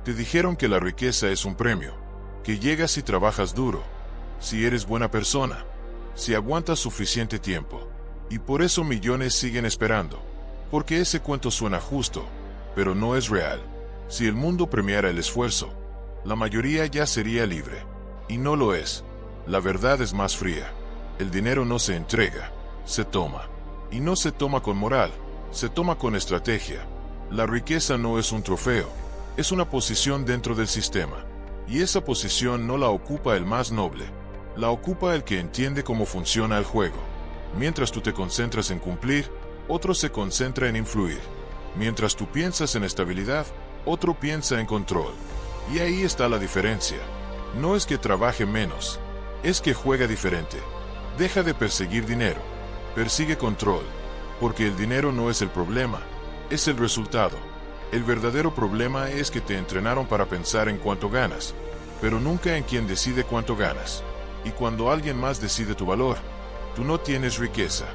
Te dijeron que la riqueza es un premio, que llega si trabajas duro, si eres buena persona, si aguantas suficiente tiempo. Y por eso millones siguen esperando, porque ese cuento suena justo, pero no es real. Si el mundo premiara el esfuerzo, la mayoría ya sería libre. Y no lo es. La verdad es más fría. El dinero no se entrega, se toma. Y no se toma con moral, se toma con estrategia. La riqueza no es un trofeo, es una posición dentro del sistema. Y esa posición no la ocupa el más noble, la ocupa el que entiende cómo funciona el juego. Mientras tú te concentras en cumplir, otro se concentra en influir. Mientras tú piensas en estabilidad, otro piensa en control. Y ahí está la diferencia. No es que trabaje menos, es que juega diferente. Deja de perseguir dinero, persigue control, porque el dinero no es el problema, es el resultado. El verdadero problema es que te entrenaron para pensar en cuánto ganas, pero nunca en quién decide cuánto ganas. Y cuando alguien más decide tu valor, tú no tienes riqueza,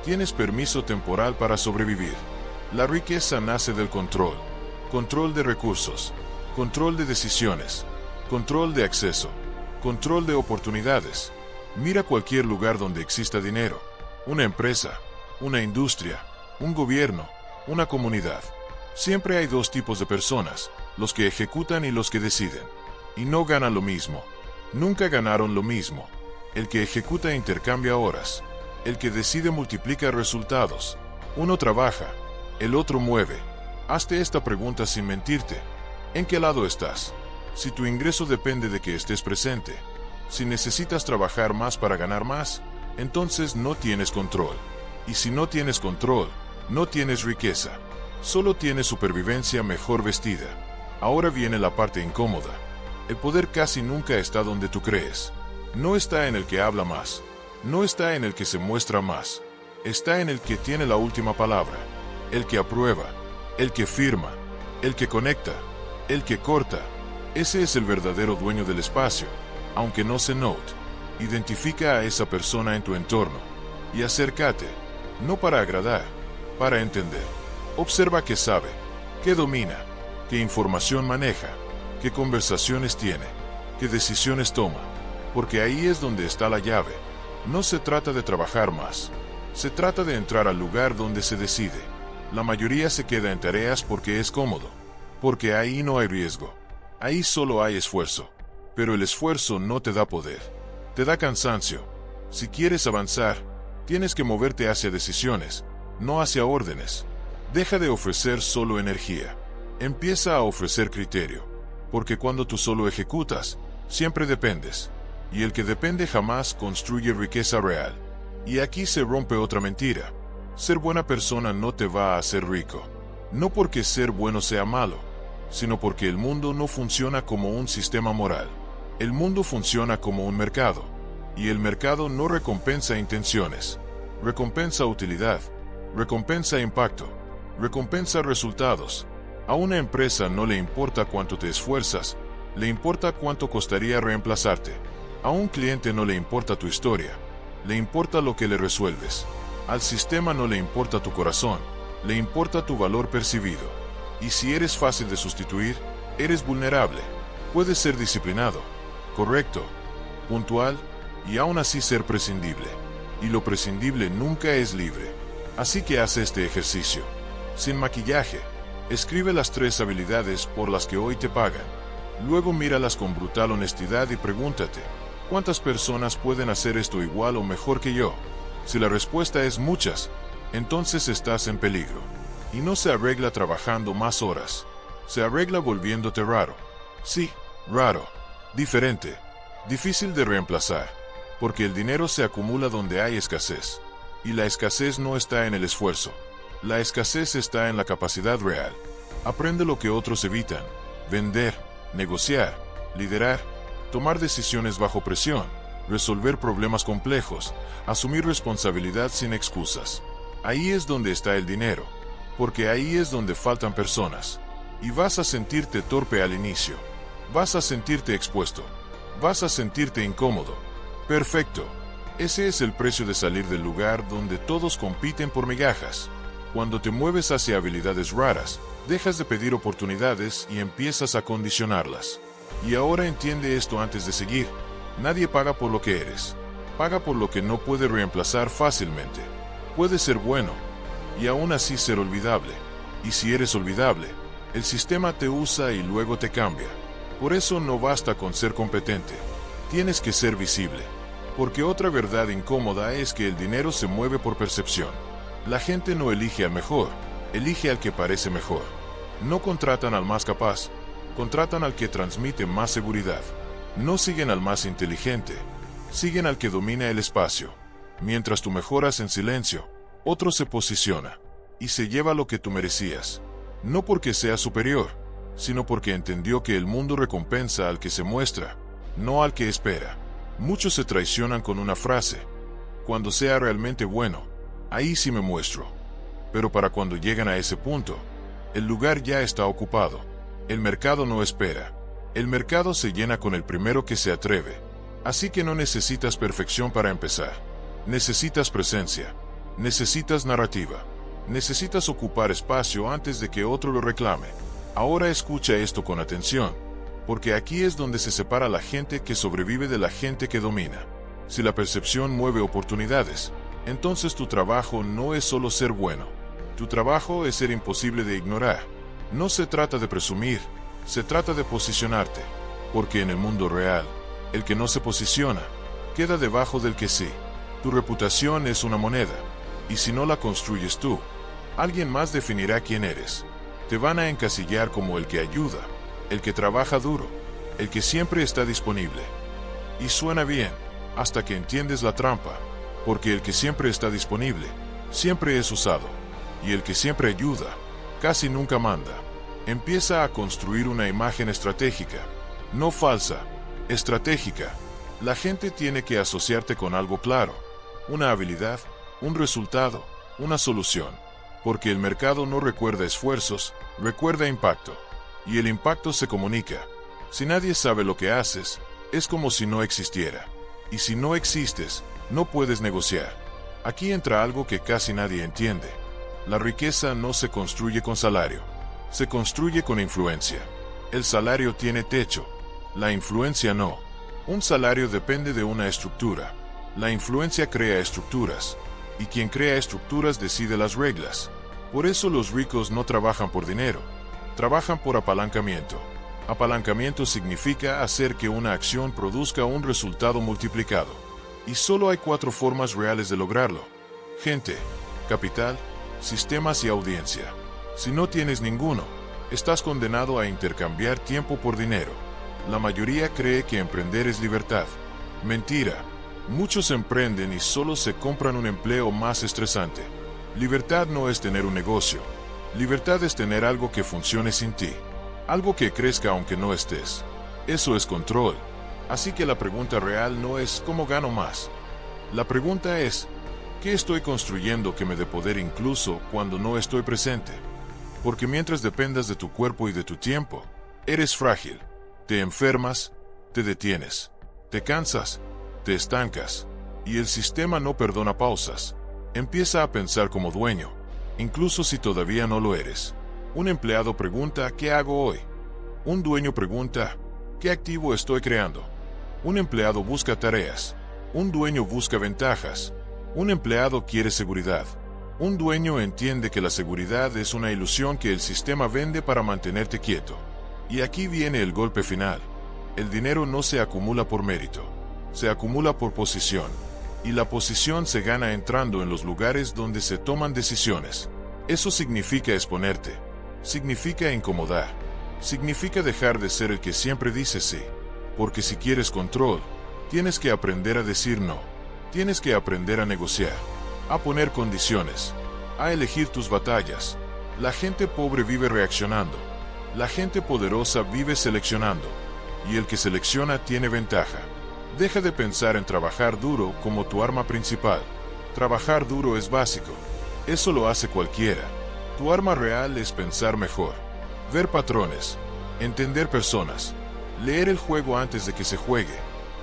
tienes permiso temporal para sobrevivir. La riqueza nace del control, control de recursos, control de decisiones, control de acceso, control de oportunidades. Mira cualquier lugar donde exista dinero, una empresa, una industria, un gobierno, una comunidad. Siempre hay dos tipos de personas, los que ejecutan y los que deciden. Y no ganan lo mismo. Nunca ganaron lo mismo. El que ejecuta intercambia horas. El que decide multiplica resultados. Uno trabaja, el otro mueve. Hazte esta pregunta sin mentirte. ¿En qué lado estás? Si tu ingreso depende de que estés presente, si necesitas trabajar más para ganar más, entonces no tienes control. Y si no tienes control, no tienes riqueza. Solo tienes supervivencia mejor vestida. Ahora viene la parte incómoda. El poder casi nunca está donde tú crees. No está en el que habla más. No está en el que se muestra más. Está en el que tiene la última palabra. El que aprueba. El que firma. El que conecta. El que corta. Ese es el verdadero dueño del espacio. Aunque no se note. Identifica a esa persona en tu entorno. Y acércate. No para agradar, para entender. Observa qué sabe, qué domina, qué información maneja, qué conversaciones tiene, qué decisiones toma. Porque ahí es donde está la llave. No se trata de trabajar más. Se trata de entrar al lugar donde se decide. La mayoría se queda en tareas porque es cómodo. Porque ahí no hay riesgo. Ahí solo hay esfuerzo. Pero el esfuerzo no te da poder. Te da cansancio. Si quieres avanzar, tienes que moverte hacia decisiones, no hacia órdenes. Deja de ofrecer solo energía. Empieza a ofrecer criterio. Porque cuando tú solo ejecutas, siempre dependes. Y el que depende jamás construye riqueza real. Y aquí se rompe otra mentira. Ser buena persona no te va a hacer rico. No porque ser bueno sea malo, sino porque el mundo no funciona como un sistema moral. El mundo funciona como un mercado. Y el mercado no recompensa intenciones. Recompensa utilidad. Recompensa impacto. Recompensa resultados. A una empresa no le importa cuánto te esfuerzas, le importa cuánto costaría reemplazarte. A un cliente no le importa tu historia, le importa lo que le resuelves. Al sistema no le importa tu corazón, le importa tu valor percibido. Y si eres fácil de sustituir, eres vulnerable. Puedes ser disciplinado, correcto, puntual, y aún así ser prescindible. Y lo prescindible nunca es libre. Así que haz este ejercicio. Sin maquillaje. Escribe las 3 habilidades por las que hoy te pagan. Luego míralas con brutal honestidad y pregúntate, ¿cuántas personas pueden hacer esto igual o mejor que yo? Si la respuesta es muchas, entonces estás en peligro. Y no se arregla trabajando más horas. Se arregla volviéndote raro. Sí, raro. Diferente. Difícil de reemplazar. Porque el dinero se acumula donde hay escasez. Y la escasez no está en el esfuerzo. La escasez está en la capacidad real. Aprende lo que otros evitan. Vender, negociar, liderar, tomar decisiones bajo presión, resolver problemas complejos, asumir responsabilidad sin excusas. Ahí es donde está el dinero. Porque ahí es donde faltan personas. Y vas a sentirte torpe al inicio. Vas a sentirte expuesto. Vas a sentirte incómodo. Perfecto. Ese es el precio de salir del lugar donde todos compiten por migajas. Cuando te mueves hacia habilidades raras, dejas de pedir oportunidades y empiezas a condicionarlas. Y ahora entiende esto antes de seguir. Nadie paga por lo que eres. Paga por lo que no puede reemplazar fácilmente. Puede ser bueno, y aún así ser olvidable. Y si eres olvidable, el sistema te usa y luego te cambia. Por eso no basta con ser competente. Tienes que ser visible. Porque otra verdad incómoda es que el dinero se mueve por percepción. La gente no elige al mejor, elige al que parece mejor. No contratan al más capaz, contratan al que transmite más seguridad. No siguen al más inteligente, siguen al que domina el espacio. Mientras tú mejoras en silencio, otro se posiciona y se lleva lo que tú merecías. No porque sea superior, sino porque entendió que el mundo recompensa al que se muestra, no al que espera. Muchos se traicionan con una frase: cuando sea realmente bueno, ahí sí me muestro. Pero para cuando llegan a ese punto, el lugar ya está ocupado. El mercado no espera. El mercado se llena con el primero que se atreve. Así que no necesitas perfección para empezar. Necesitas presencia. Necesitas narrativa. Necesitas ocupar espacio antes de que otro lo reclame. Ahora escucha esto con atención, porque aquí es donde se separa la gente que sobrevive de la gente que domina. Si la percepción mueve oportunidades, entonces tu trabajo no es solo ser bueno. Tu trabajo es ser imposible de ignorar. No se trata de presumir, se trata de posicionarte, porque en el mundo real, el que no se posiciona, queda debajo del que sí. Tu reputación es una moneda, y si no la construyes tú, alguien más definirá quién eres. Te van a encasillar como el que ayuda, el que trabaja duro, el que siempre está disponible. Y suena bien, hasta que entiendes la trampa, porque el que siempre está disponible, siempre es usado, y el que siempre ayuda, casi nunca manda. Empieza a construir una imagen estratégica, no falsa, estratégica. La gente tiene que asociarte con algo claro, una habilidad, un resultado, una solución, porque el mercado no recuerda esfuerzos, recuerda impacto, y el impacto se comunica. Si nadie sabe lo que haces, es como si no existiera, y si no existes, no puedes negociar. Aquí entra algo que casi nadie entiende. La riqueza no se construye con salario, se construye con influencia. El salario tiene techo, la influencia no. Un salario depende de una estructura, la influencia crea estructuras, y quien crea estructuras decide las reglas. Por eso los ricos no trabajan por dinero, trabajan por apalancamiento. Apalancamiento significa hacer que una acción produzca un resultado multiplicado. Y solo hay 4 formas reales de lograrlo: gente, capital, sistemas y audiencia. Si no tienes ninguno, estás condenado a intercambiar tiempo por dinero. La mayoría cree que emprender es libertad. Mentira. Muchos emprenden y solo se compran un empleo más estresante. Libertad no es tener un negocio. Libertad es tener algo que funcione sin ti. Algo que crezca aunque no estés. Eso es control. Así que la pregunta real no es ¿cómo gano más? La pregunta es ¿qué estoy construyendo que me dé poder incluso cuando no estoy presente? Porque mientras dependas de tu cuerpo y de tu tiempo, eres frágil. Te enfermas, te detienes, te cansas, te estancas, y el sistema no perdona pausas. Empieza a pensar como dueño, incluso si todavía no lo eres. Un empleado pregunta ¿qué hago hoy? Un dueño pregunta ¿qué activo estoy creando? Un empleado busca tareas, un dueño busca ventajas, un empleado quiere seguridad. Un dueño entiende que la seguridad es una ilusión que el sistema vende para mantenerte quieto. Y aquí viene el golpe final. El dinero no se acumula por mérito, se acumula por posición. Y la posición se gana entrando en los lugares donde se toman decisiones. Eso significa exponerte, significa incomodar, significa dejar de ser el que siempre dice sí. Porque si quieres control, tienes que aprender a decir no. Tienes que aprender a negociar, a poner condiciones, a elegir tus batallas. La gente pobre vive reaccionando. La gente poderosa vive seleccionando. Y el que selecciona tiene ventaja. Deja de pensar en trabajar duro como tu arma principal. Trabajar duro es básico. Eso lo hace cualquiera. Tu arma real es pensar mejor. Ver patrones. Entender personas. Leer el juego antes de que se juegue.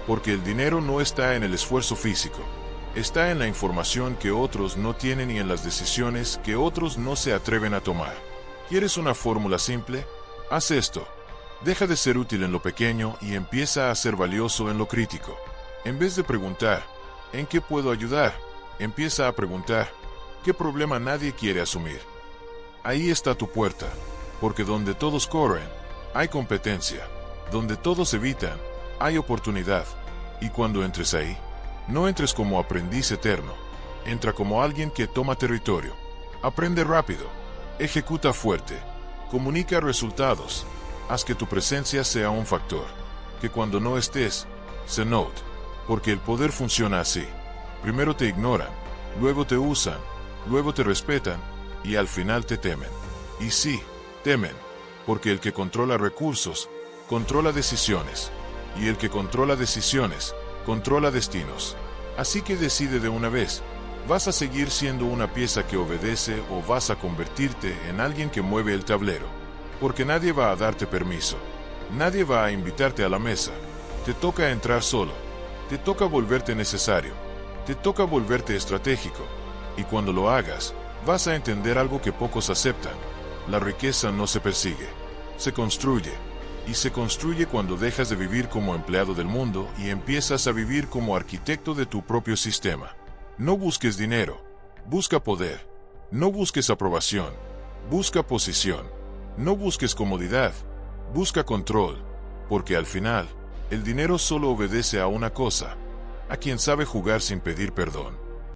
Porque el dinero no está en el esfuerzo físico. Está en la información que otros no tienen y en las decisiones que otros no se atreven a tomar. ¿Quieres una fórmula simple? Haz esto. Deja de ser útil en lo pequeño y empieza a ser valioso en lo crítico. En vez de preguntar, ¿en qué puedo ayudar?, empieza a preguntar, ¿qué problema nadie quiere asumir? Ahí está tu puerta, porque donde todos corren, hay competencia. Donde todos evitan, hay oportunidad. Y cuando entres ahí, no entres como aprendiz eterno. Entra como alguien que toma territorio. Aprende rápido. Ejecuta fuerte. Comunica resultados. Haz que tu presencia sea un factor. Que cuando no estés, se note. Porque el poder funciona así. Primero te ignoran, luego te usan, luego te respetan, y al final te temen. Y sí, temen, porque el que controla recursos, controla decisiones, y el que controla decisiones, controla destinos. Así que decide de una vez, ¿vas a seguir siendo una pieza que obedece o vas a convertirte en alguien que mueve el tablero? Porque nadie va a darte permiso, nadie va a invitarte a la mesa, te toca entrar solo, te toca volverte necesario, te toca volverte estratégico, y cuando lo hagas, vas a entender algo que pocos aceptan. La riqueza no se persigue, se construye, y se construye cuando dejas de vivir como empleado del mundo y empiezas a vivir como arquitecto de tu propio sistema. No busques dinero, busca poder. No busques aprobación, busca posición. No busques comodidad, busca control, porque al final, el dinero solo obedece a una cosa, a quien sabe jugar sin pedir perdón.